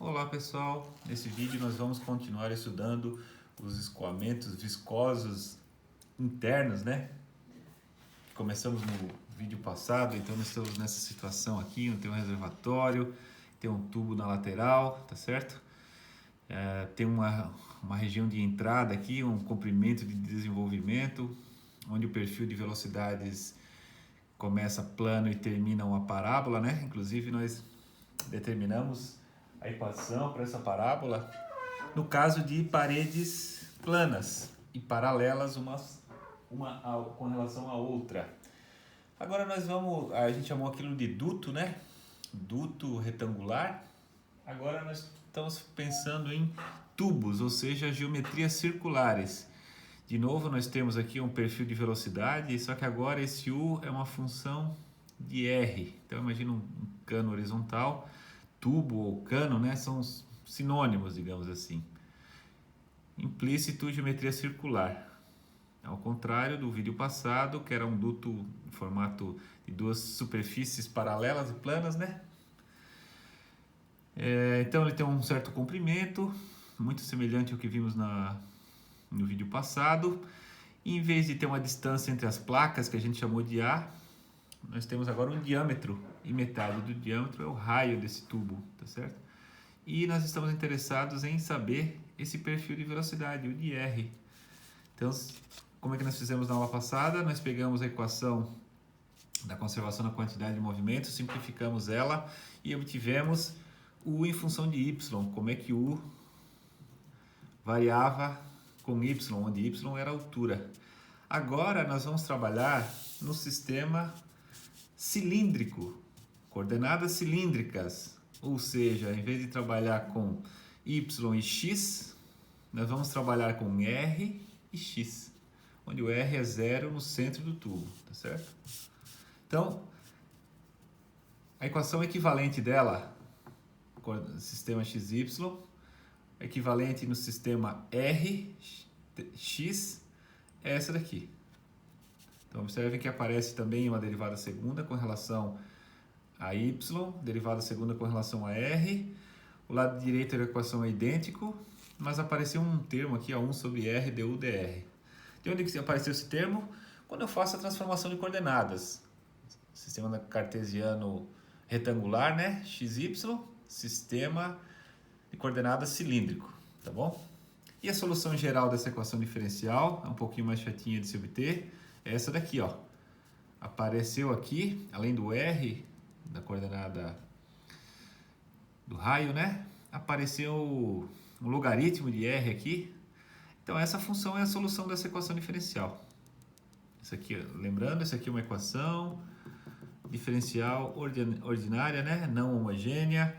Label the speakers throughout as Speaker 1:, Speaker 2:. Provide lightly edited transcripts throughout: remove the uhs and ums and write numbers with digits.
Speaker 1: Olá pessoal, nesse vídeo nós vamos continuar estudando os escoamentos viscosos internos, né? Começamos no vídeo passado, então nós estamos nessa situação aqui, onde tem um reservatório, tem um tubo na lateral, tá certo? Tem uma região de entrada aqui, um comprimento de desenvolvimento, onde o perfil de velocidades começa plano e termina uma parábola, né? Inclusive nós determinamos a equação para essa parábola no caso de paredes planas e paralelas com relação à outra. Agora a gente chamou aquilo de duto, né? Duto retangular. Agora nós estamos pensando em tubos, ou seja, geometrias circulares. De novo, nós temos aqui um perfil de velocidade, só que agora esse U é uma função de R. Então imagina um cano horizontal, tubo ou cano, né, são sinônimos, digamos assim. Implícito, geometria circular. Ao contrário do vídeo passado, que era um duto em formato de duas superfícies paralelas e planas, né? Então ele tem um certo comprimento, muito semelhante ao que vimos no vídeo passado. E em vez de ter uma distância entre as placas, que a gente chamou de A, nós temos agora um diâmetro, e metade do diâmetro é o raio desse tubo, tá certo? E nós estamos interessados em saber esse perfil de velocidade, o de R. Então, como é que nós fizemos na aula passada? Nós pegamos a equação da conservação da quantidade de movimento, simplificamos ela e obtivemos U em função de Y, como é que U variava com Y, onde Y era a altura. Agora nós vamos trabalhar no sistema cilíndrico, coordenadas cilíndricas, ou seja, em vez de trabalhar com Y e X, nós vamos trabalhar com R e X, onde o R é zero no centro do tubo, tá certo? Então, a equação equivalente dela, sistema XY, equivalente no sistema RX, é essa daqui. Então, observem que aparece também uma derivada segunda com relação a y, derivada segunda com relação a r. O lado direito da equação é idêntico, mas apareceu um termo aqui, 1 sobre r du dr. De onde que apareceu esse termo? Quando eu faço a transformação de coordenadas. Sistema cartesiano retangular, né? xy, sistema de coordenadas cilíndrico, tá bom? E a solução geral dessa equação diferencial, é um pouquinho mais chatinha de se obter, é essa daqui, ó. Apareceu aqui, além do R, da coordenada do raio, né? Apareceu um logaritmo de R aqui. Então essa função é a solução dessa equação diferencial. Isso aqui, lembrando, isso aqui é uma equação diferencial ordinária, né? Não homogênea,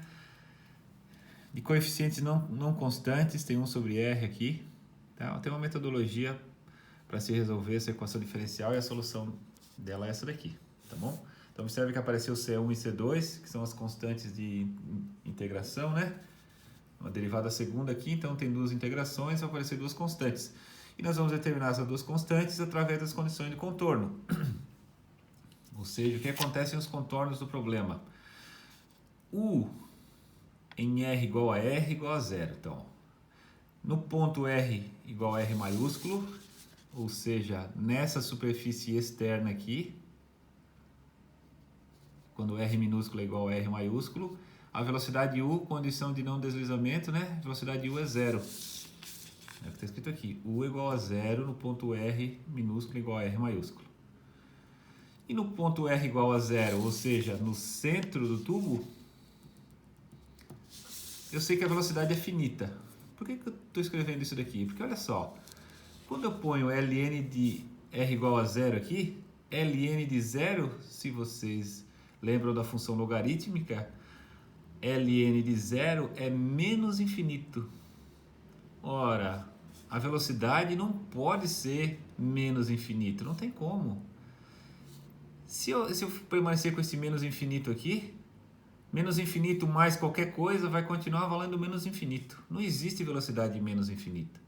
Speaker 1: de coeficientes não constantes, tem 1 sobre R aqui. Tá? Tem uma metodologia para se resolver essa equação diferencial e a solução dela é essa daqui, tá bom? Então observe que apareceu C1 e C2, que são as constantes de integração, né? Uma derivada segunda aqui, então tem duas integrações, vai aparecer duas constantes. E nós vamos determinar essas duas constantes através das condições de contorno. Ou seja, o que acontece nos contornos do problema? U em R igual a R igual a zero. Então, no ponto R igual a R maiúsculo, ou seja, nessa superfície externa aqui, quando R minúsculo é igual a R maiúsculo, a velocidade U, condição de não deslizamento, né? Velocidade U é zero. É o que está escrito aqui. U é igual a zero no ponto R minúsculo igual a R maiúsculo. E no ponto R igual a zero, ou seja, no centro do tubo, eu sei que a velocidade é finita. Por que eu estou escrevendo isso daqui? Porque olha só, quando eu ponho ln de R igual a zero aqui, ln de zero, se vocês lembram da função logarítmica, ln de zero é menos infinito. Ora, a velocidade não pode ser menos infinito, não tem como. Se eu permanecer com esse menos infinito aqui, menos infinito mais qualquer coisa vai continuar valendo menos infinito. Não existe velocidade menos infinita.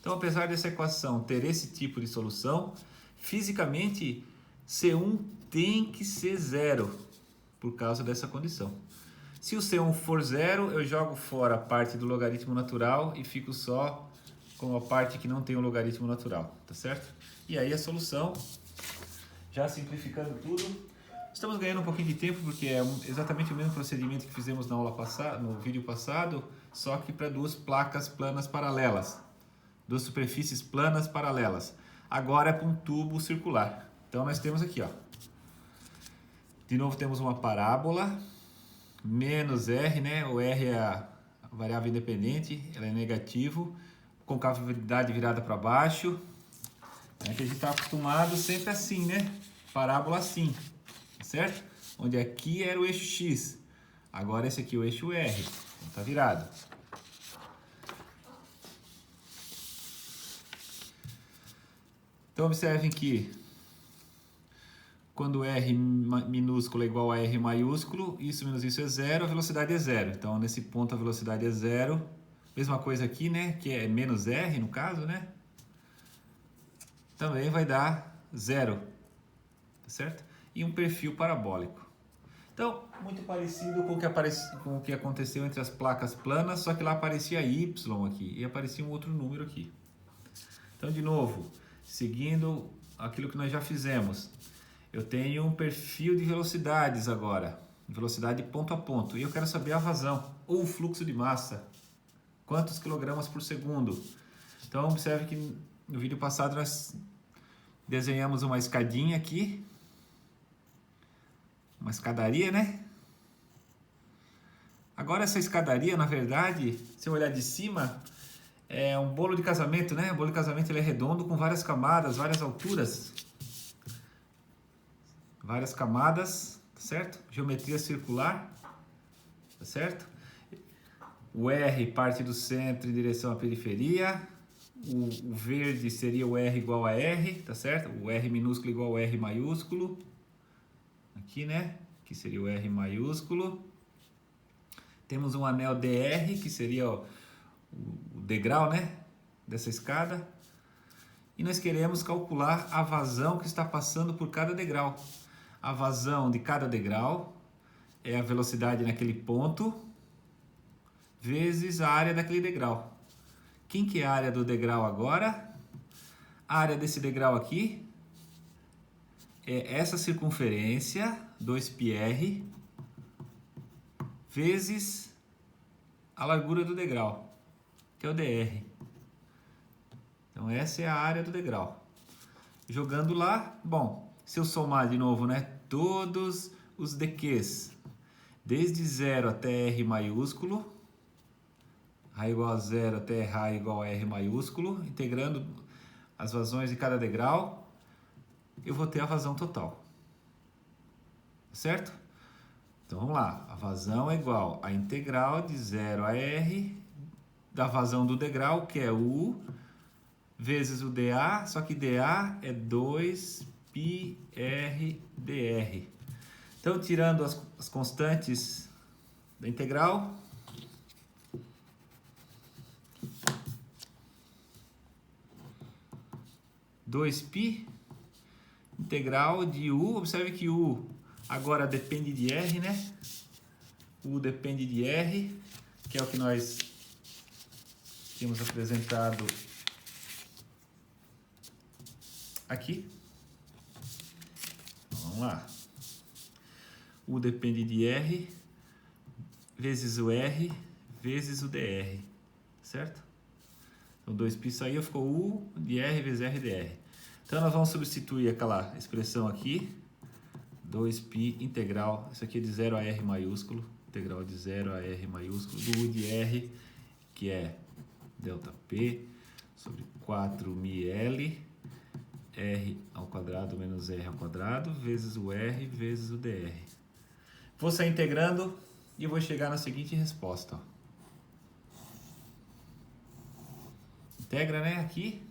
Speaker 1: Então, apesar dessa equação ter esse tipo de solução, fisicamente C1 tem que ser zero por causa dessa condição. Se o C1 for zero, eu jogo fora a parte do logaritmo natural e fico só com a parte que não tem o logaritmo natural, tá certo? E aí a solução, já simplificando tudo, estamos ganhando um pouquinho de tempo porque é exatamente o mesmo procedimento que fizemos na aula passada, no vídeo passado, só que para duas placas planas paralelas, duas superfícies planas paralelas. Agora é para um tubo circular. Então nós temos aqui, ó. De novo temos uma parábola, menos R, né? O R é a variável independente, ela é negativo, concavidade virada para baixo. É que a gente está acostumado sempre assim, né? Parábola assim, certo? Onde aqui era o eixo X, agora esse aqui é o eixo R, então tá virado. Então observem que quando R minúsculo é igual a R maiúsculo, isso menos isso é zero, a velocidade é zero. Então nesse ponto a velocidade é zero. Mesma coisa aqui, né? Que é menos R no caso, né? Também vai dar zero, tá certo? E um perfil parabólico. Então, muito parecido com o que aconteceu entre as placas planas, só que lá aparecia Y aqui e aparecia um outro número aqui. Então, de novo, seguindo aquilo que nós já fizemos, eu tenho um perfil de velocidades agora, velocidade ponto a ponto, e eu quero saber a vazão ou o fluxo de massa, quantos quilogramas por segundo. Então, observe que no vídeo passado nós desenhamos uma escadinha aqui, uma escadaria, né? Agora essa escadaria, na verdade, se eu olhar de cima, é um bolo de casamento, né? O bolo de casamento ele é redondo com várias camadas, várias alturas. Várias camadas, tá certo? Geometria circular, tá certo? O R parte do centro em direção à periferia. O verde seria o R igual a R, tá certo? O R minúsculo igual ao R maiúsculo. Aqui, né? Que seria o R maiúsculo. Temos um anel DR, que seria o degrau, né? Dessa escada. E nós queremos calcular a vazão que está passando por cada degrau. A vazão de cada degrau é a velocidade naquele ponto vezes a área daquele degrau. Quem que é a área do degrau agora? A área desse degrau aqui é essa circunferência, 2πr, vezes a largura do degrau, que é o dr. Então essa é a área do degrau. Jogando lá, bom, se eu somar de novo, né, todos os dqs, desde 0 até R maiúsculo, R igual a 0 até R igual a R maiúsculo, integrando as vazões de cada degrau, eu vou ter a vazão total. Certo? Então vamos lá, a vazão é igual a integral de 0 a R da vazão do degrau, que é U, vezes o dA, só que dA é 2πr/dr. Então, tirando as constantes da integral, (2π) integral de U, observe que U agora depende de R, né? U depende de R, que é o que nós tínhamos apresentado aqui. Então, vamos lá. U depende de R vezes o R vezes o dr, certo? Então 2π saiu, ficou U de R vezes R dr. Então nós vamos substituir aquela expressão aqui, 2π integral, isso aqui é de 0 a R maiúsculo, integral de 0 a R maiúsculo, do U de R, que é ΔP sobre 4μL, R ao quadrado menos R ao quadrado, vezes o R vezes o dr. Vou sair integrando e vou chegar na seguinte resposta. Ó. Integra, né, aqui.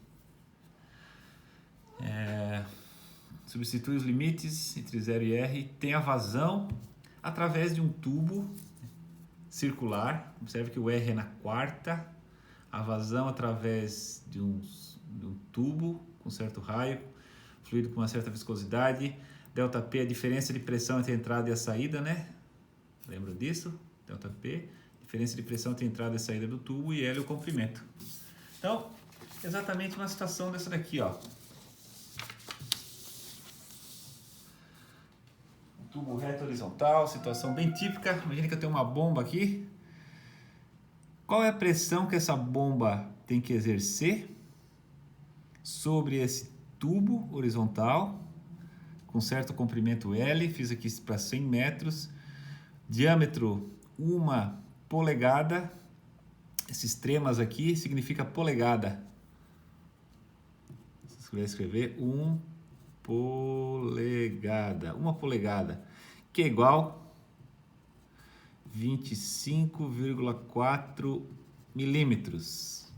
Speaker 1: Substitui os limites entre 0 e R. Tem a vazão através de um tubo circular. Observe que o R é na quarta. A vazão através de um tubo com certo raio, fluido com uma certa viscosidade. ΔP é a diferença de pressão entre a entrada e a saída, né? Lembram disso? ΔP, diferença de pressão entre a entrada e saída do tubo, e L o comprimento. Então, exatamente uma situação dessa daqui, ó. Tubo reto horizontal, situação bem típica. Imagina que eu tenho uma bomba aqui. Qual é a pressão que essa bomba tem que exercer sobre esse tubo horizontal com certo comprimento L? Fiz aqui para 100 metros, diâmetro 1 polegada. Esses tremas aqui significa polegada. Você vai escrever 1 polegada, 1 polegada, que é igual 25,4 milímetros,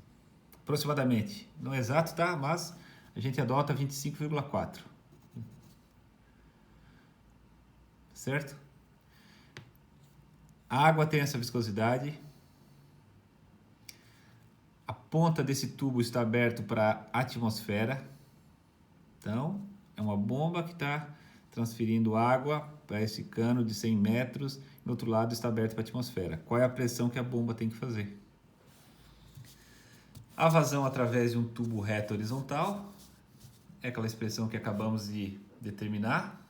Speaker 1: aproximadamente. Não é exato, tá? Mas a gente adota 25,4. Certo? A água tem essa viscosidade. A ponta desse tubo está aberto para a atmosfera. Então, é uma bomba que está transferindo água para esse cano de 100 metros. Do outro lado está aberto para a atmosfera. Qual é a pressão que a bomba tem que fazer? A vazão através de um tubo reto horizontal é aquela expressão que acabamos de determinar.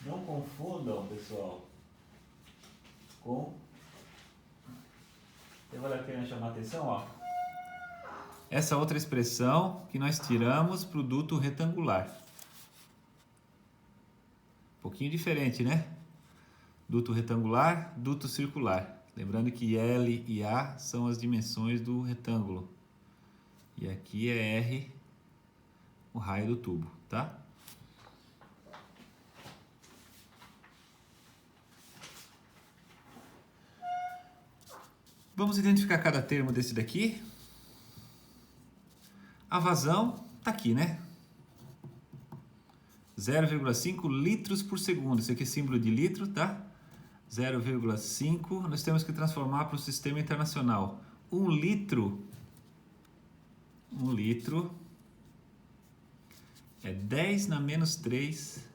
Speaker 1: Não confundam, pessoal, com... Vale a pena chamar a atenção, ó. Essa outra expressão que nós tiramos para o duto retangular. Um pouquinho diferente, né? Duto retangular, duto circular. Lembrando que L e A são as dimensões do retângulo. E aqui é R, o raio do tubo, tá? Vamos identificar cada termo desse daqui. A vazão tá aqui, né? 0,5 litros por segundo. Isso aqui é símbolo de litro, tá? 0,5. Nós temos que transformar para o sistema internacional. 1 litro é 10 na menos 3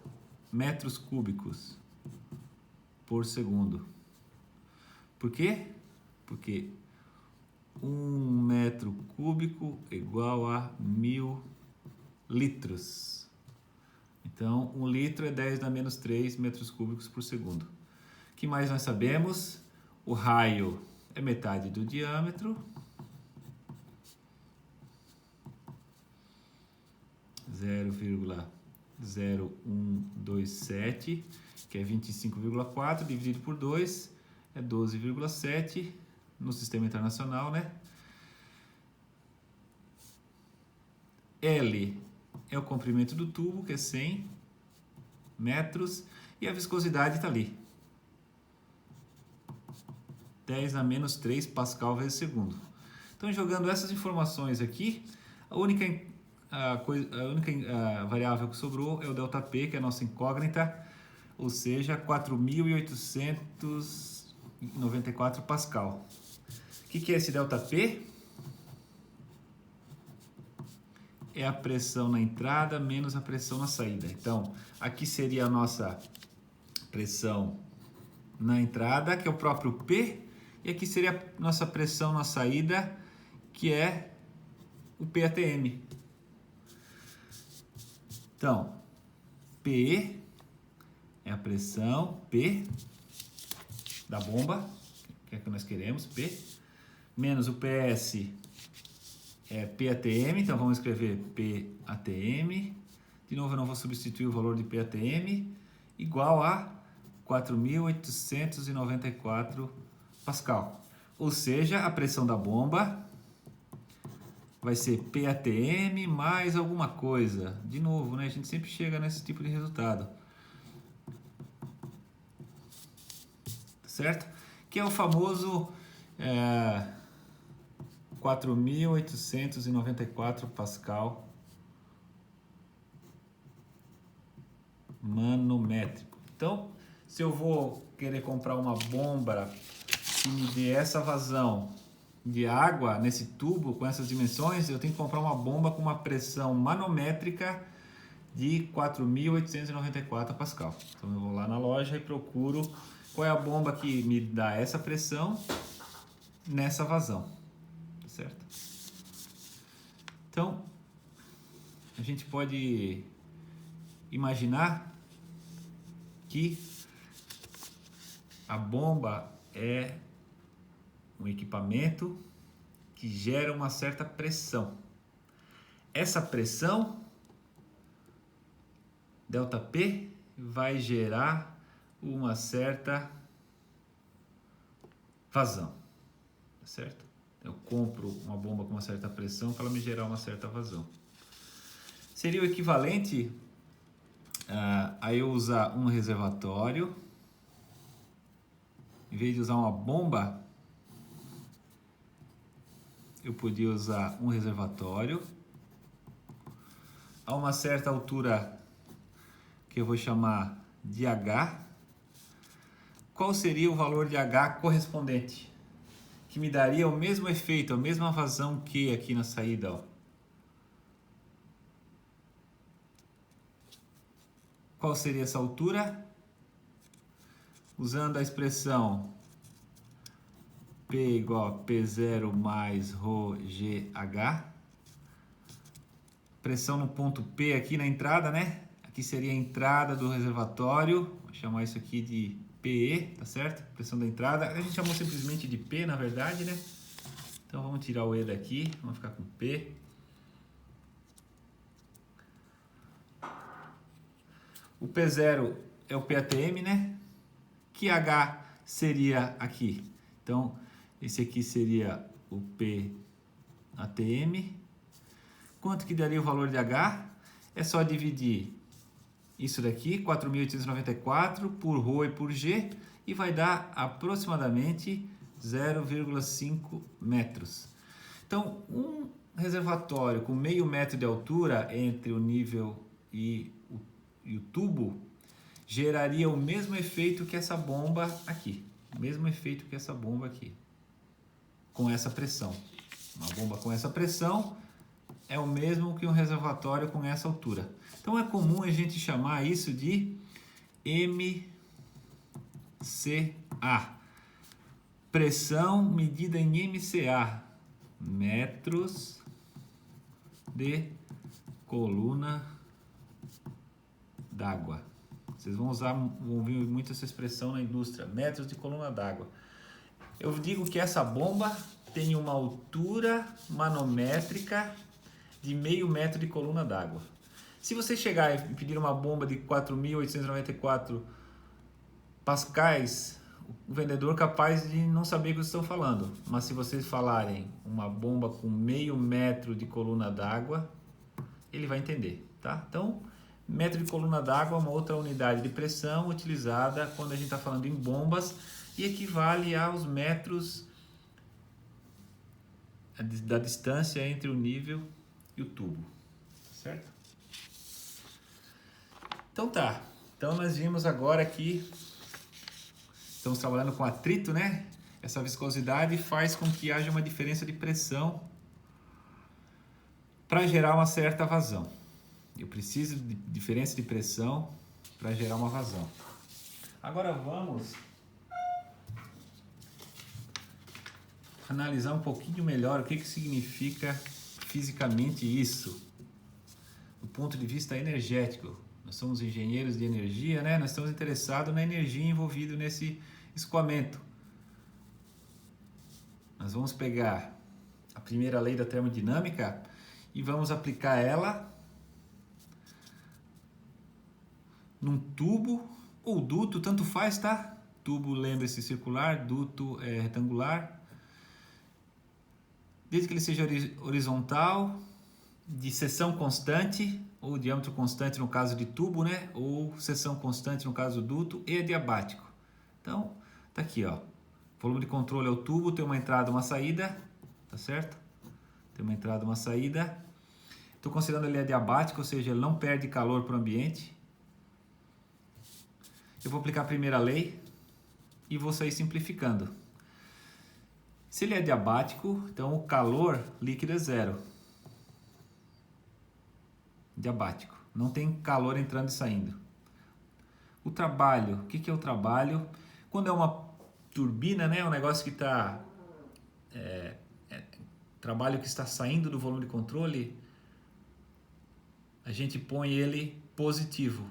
Speaker 1: metros cúbicos por segundo. Por quê? Porque 1 metro cúbico é igual a 1000 litros. Então, 1 litro é 10 na menos 3 metros cúbicos por segundo. O que mais nós sabemos? O raio é metade do diâmetro. 0,0127, que é 25,4, dividido por 2, é 12,7 no sistema internacional, né? L é o comprimento do tubo, que é 100 metros, e a viscosidade está ali. 10 na menos 3 Pascal vezes segundo. Então, jogando essas informações aqui, a única variável que sobrou é o ΔP, que é a nossa incógnita, ou seja, 4.894 Pascal. O que é esse ΔP? É a pressão na entrada menos a pressão na saída. Então, aqui seria a nossa pressão na entrada, que é o próprio P, e aqui seria a nossa pressão na saída, que é o PATM. Então, P é a pressão P da bomba, que é que nós queremos, P, menos o PS é PATM, então vamos escrever PATM. De novo, eu não vou substituir o valor de PATM, igual a 4.894 Pascal. Ou seja, a pressão da bomba vai ser PATM mais alguma coisa. De novo, né? A gente sempre chega nesse tipo de resultado. Certo? Que é o famoso 4.894 Pascal manométrico. Então, se eu vou querer comprar uma bomba que me dê essa vazão de água nesse tubo com essas dimensões, eu tenho que comprar uma bomba com uma pressão manométrica de 4.894 Pascal. Então eu vou lá na loja e procuro qual é a bomba que me dá essa pressão nessa vazão, tá certo? Então a gente pode imaginar que a bomba é um equipamento que gera uma certa pressão. Essa pressão ΔP vai gerar uma certa vazão, tá certo? Eu compro uma bomba com uma certa pressão para ela me gerar uma certa vazão. Seria o equivalente a eu usar um reservatório, em vez de usar uma bomba, eu podia usar um reservatório a uma certa altura que eu vou chamar de H. Qual seria o valor de H correspondente? Que me daria o mesmo efeito, a mesma vazão que aqui na saída, ó. Qual seria essa altura? Usando a expressão P igual a P0 mais ρGH. Pressão no ponto P aqui na entrada, né? Aqui seria a entrada do reservatório. Vou chamar isso aqui de PE, tá certo? Pressão da entrada. A gente chamou simplesmente de P, na verdade, né? Então vamos tirar o E daqui. Vamos ficar com P. O P0 é o PATM, né? Que H seria aqui? Então, esse aqui seria o PATM. Quanto que daria o valor de H? É só dividir isso daqui, 4.894, por ρ e por G, e vai dar aproximadamente 0,5 metros. Então, um reservatório com meio metro de altura entre o nível e o tubo geraria o mesmo efeito que essa bomba aqui. O mesmo efeito que essa bomba aqui. Com essa pressão. Uma bomba com essa pressão é o mesmo que um reservatório com essa altura. Então é comum a gente chamar isso de MCA. Pressão medida em MCA. Metros de coluna d'água. Vocês vão ouvir muito essa expressão na indústria. Metros de coluna d'água. Eu digo que essa bomba tem uma altura manométrica de meio metro de coluna d'água. Se você chegar e pedir uma bomba de 4.894 pascais, o vendedor é capaz de não saber o que estão falando. Mas se vocês falarem uma bomba com meio metro de coluna d'água, ele vai entender, tá? Então, metro de coluna d'água é uma outra unidade de pressão utilizada quando a gente está falando em bombas e equivale aos metros da distância entre o nível e o tubo, certo? Então tá, então nós vimos agora que estamos trabalhando com atrito, né? Essa viscosidade faz com que haja uma diferença de pressão para gerar uma certa vazão. Eu preciso de diferença de pressão para gerar uma vazão. Agora vamos analisar um pouquinho melhor o que significa fisicamente isso, do ponto de vista energético. Nós somos engenheiros de energia, né? Nós estamos interessados na energia envolvida nesse escoamento. Nós vamos pegar a primeira lei da termodinâmica e vamos aplicar ela num tubo ou duto, tanto faz, tá? Tubo, lembre-se, circular, duto é retangular. Desde que ele seja horizontal, de seção constante, ou diâmetro constante no caso de tubo, né? Ou seção constante no caso do duto, e adiabático. Então, tá aqui, ó. Volume de controle é o tubo, tem uma entrada e uma saída, tá certo? Tem uma entrada e uma saída. Estou considerando ele adiabático, ou seja, ele não perde calor para o ambiente. Eu vou aplicar a primeira lei e vou sair simplificando. Se ele é adiabático, então o calor líquido é zero. Diabático. não tem calor entrando e saindo. O trabalho, o que é o trabalho? Quando é uma turbina, né, um negócio que está... trabalho que está saindo do volume de controle, a gente põe ele positivo.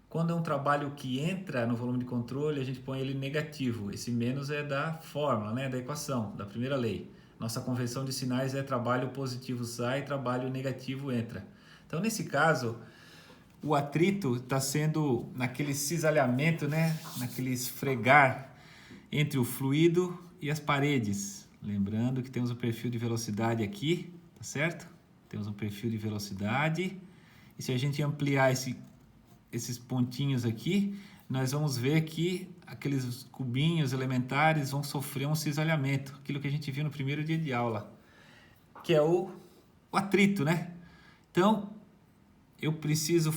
Speaker 1: Quando é um trabalho que entra no volume de controle, a gente põe ele negativo. Esse menos é da fórmula, né, da equação, da primeira lei. Nossa convenção de sinais é trabalho positivo sai, trabalho negativo entra. Então, nesse caso, o atrito está sendo naquele cisalhamento, né, naquele esfregar entre o fluido e as paredes. Lembrando que temos um perfil de velocidade aqui, tá certo? Temos um perfil de velocidade. E se a gente ampliar esses pontinhos aqui, nós vamos ver que aqueles cubinhos elementares vão sofrer um cisalhamento, aquilo que a gente viu no primeiro dia de aula, que é o atrito, né? Então, eu preciso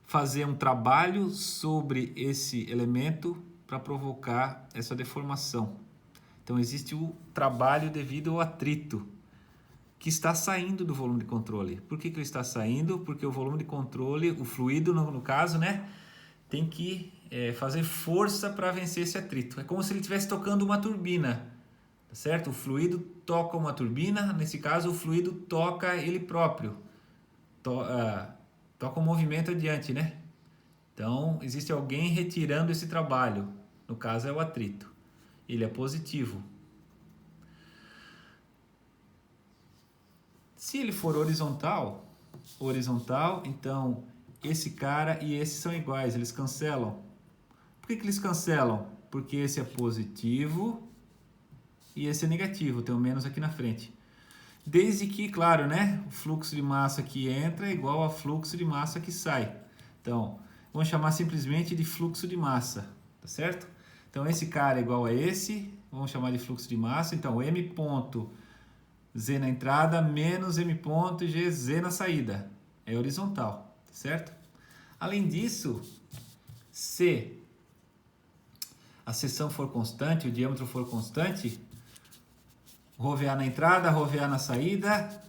Speaker 1: fazer um trabalho sobre esse elemento para provocar essa deformação. Então, existe o trabalho devido ao atrito, que está saindo do volume de controle. Por que ele está saindo? Porque o volume de controle, o fluido no caso, né, tem que fazer força para vencer esse atrito. É como se ele estivesse tocando uma turbina, tá certo? O fluido toca uma turbina, nesse caso o fluido toca ele próprio, toca um movimento adiante, né? Então, existe alguém retirando esse trabalho, no caso é o atrito. Ele é positivo. Se ele for horizontal, então esse cara e esse são iguais, eles cancelam. Por que eles cancelam? Porque esse é positivo e esse é negativo, tem um menos aqui na frente. Desde que, claro, né, o fluxo de massa que entra é igual ao fluxo de massa que sai. Então, vamos chamar simplesmente de fluxo de massa, tá certo? Então, esse cara é igual a esse, vamos chamar de fluxo de massa. Então, m ponto Z na entrada menos M ponto GZ na saída. É horizontal, certo? Além disso, se a seção for constante, o diâmetro for constante, ρVA na entrada, ρVA na saída,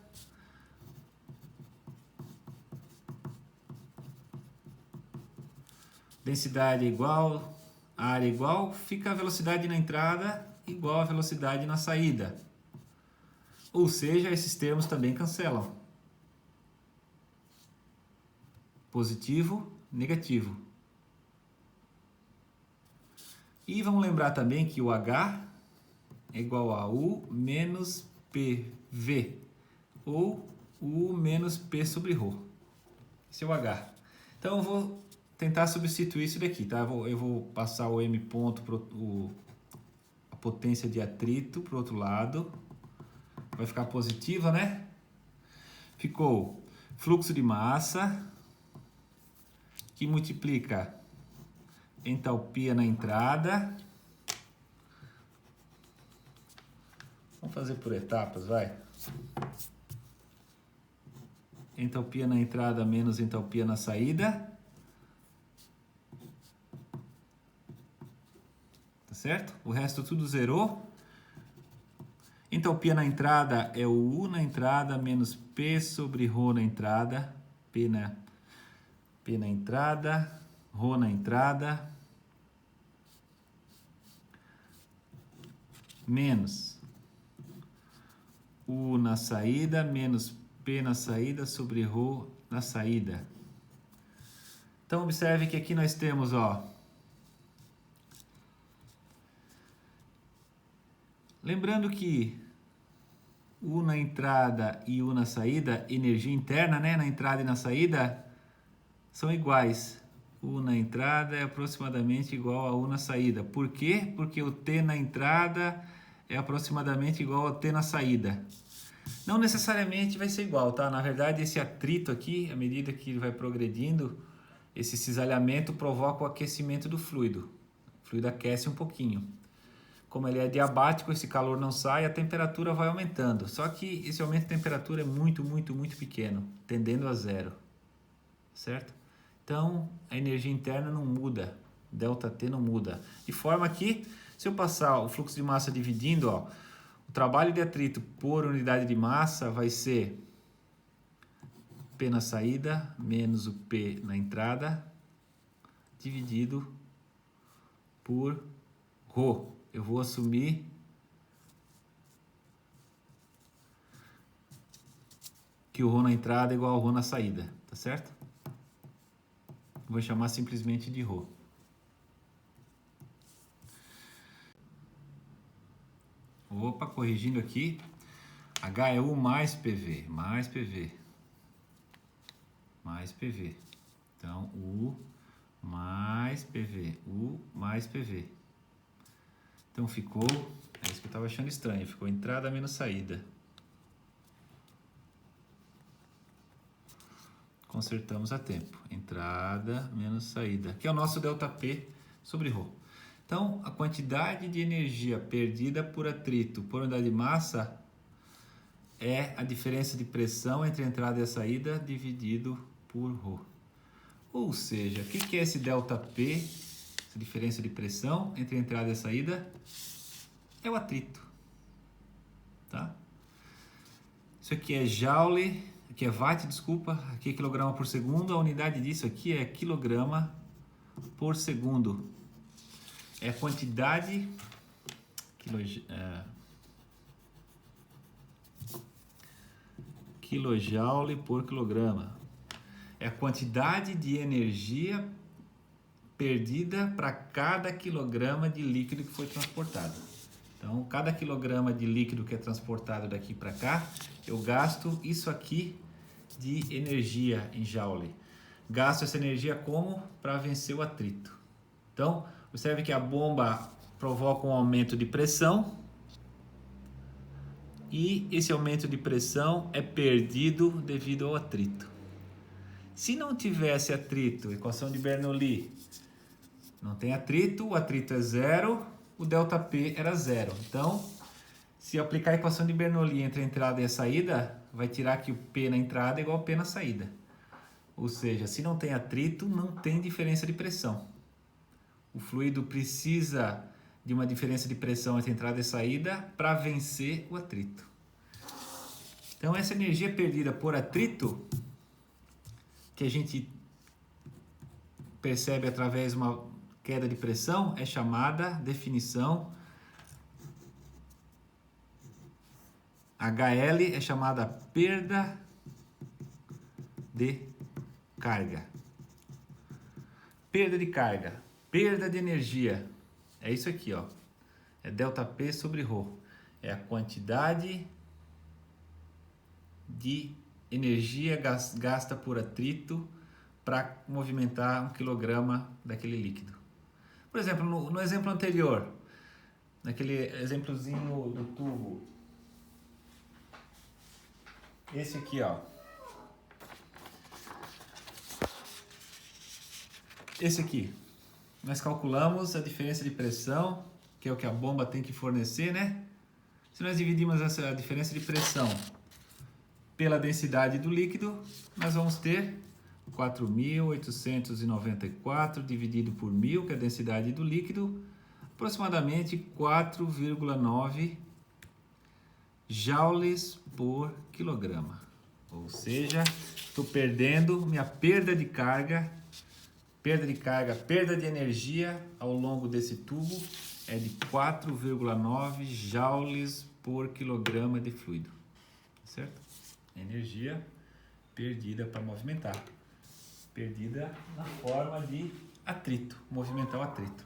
Speaker 1: densidade é igual, área é igual, fica a velocidade na entrada igual a velocidade na saída. Ou seja, esses termos também cancelam. Positivo, negativo. E vamos lembrar também que o H é igual a U menos PV, ou U menos P sobre ρ. Esse é o H. Então eu vou tentar substituir isso daqui, tá? Eu vou passar o M ponto, a potência de atrito para o outro lado. Vai ficar positiva, né? Ficou fluxo de massa, que multiplica entalpia na entrada. Vamos fazer por etapas, vai. Entalpia na entrada menos entalpia na saída. Tá certo? O resto tudo zerou. Entalpia na entrada é o U na entrada menos P sobre ρ na entrada. P na entrada, ρ na entrada, menos U na saída menos P na saída sobre ρ na saída. Então, observe que aqui nós temos, ó, lembrando que U na entrada e U na saída, energia interna, né, na entrada e na saída, são iguais. U na entrada é aproximadamente igual a U na saída. Por quê? Porque o T na entrada é aproximadamente igual ao T na saída. Não necessariamente vai ser igual, tá? Na verdade, esse atrito aqui, à medida que ele vai progredindo, esse cisalhamento provoca o aquecimento do fluido. O fluido aquece um pouquinho. Como ele é diabático, esse calor não sai, a temperatura vai aumentando. Só que esse aumento de temperatura é muito, muito, muito pequeno, tendendo a zero. Certo? Então, a energia interna não muda, ΔT não muda. De forma que, se eu passar o fluxo de massa dividindo, ó, o trabalho de atrito por unidade de massa vai ser P na saída menos o P na entrada dividido por ρ. Eu vou assumir que o ρ na entrada é igual ao ρ na saída, tá certo? Vou chamar simplesmente de ρ. Opa, corrigindo aqui, H é U mais PV, mais PV, mais PV. Então, U mais PV, U mais PV. Então ficou, é isso que eu estava achando estranho, ficou entrada menos saída. Consertamos a tempo. Entrada menos saída, que é o nosso ΔP sobre ρ. Então, a quantidade de energia perdida por atrito por unidade de massa é a diferença de pressão entre a entrada e a saída dividido por ρ. Ou seja, o que é esse ΔP, essa diferença de pressão entre a entrada e a saída? É o atrito. Tá? Isso aqui é joule, aqui é watt, desculpa, aqui é quilograma por segundo, a unidade disso aqui é quilograma por segundo. É a quantidade, kilojoule por quilograma. É a quantidade de energia perdida para cada quilograma de líquido que foi transportado. Então, cada quilograma de líquido que é transportado daqui para cá, eu gasto isso aqui de energia em joule. Gasto essa energia como? Para vencer o atrito. Então, observe que a bomba provoca um aumento de pressão e esse aumento de pressão é perdido devido ao atrito. Se não tivesse atrito, equação de Bernoulli, não tem atrito, o atrito é zero, o ΔP era zero. Então, se eu aplicar a equação de Bernoulli entre a entrada e a saída, vai tirar que o P na entrada é igual ao P na saída. Ou seja, se não tem atrito, não tem diferença de pressão. O fluido precisa de uma diferença de pressão entre entrada e saída para vencer o atrito. Então, essa energia perdida por atrito, que a gente percebe através de uma queda de pressão, é chamada definição HL, é chamada perda de carga. Perda de carga, perda de energia. É isso aqui, ó. É ΔP sobre ρ. É a quantidade de energia gasta por atrito para movimentar 1 quilograma daquele líquido. Por exemplo, no exemplo anterior, naquele exemplozinho do tubo, esse aqui, ó. Esse aqui, nós calculamos a diferença de pressão, que é o que a bomba tem que fornecer, né? Se nós dividimos essa diferença de pressão pela densidade do líquido, nós vamos ter 4.894 dividido por 1.000, que é a densidade do líquido, aproximadamente 4,9 joules por quilograma. Ou seja, estou perdendo minha perda de carga, perda de energia ao longo desse tubo é de 4,9 joules por quilograma de fluido. Certo? Energia perdida para movimentar. Perdida na forma de atrito, movimentar o atrito.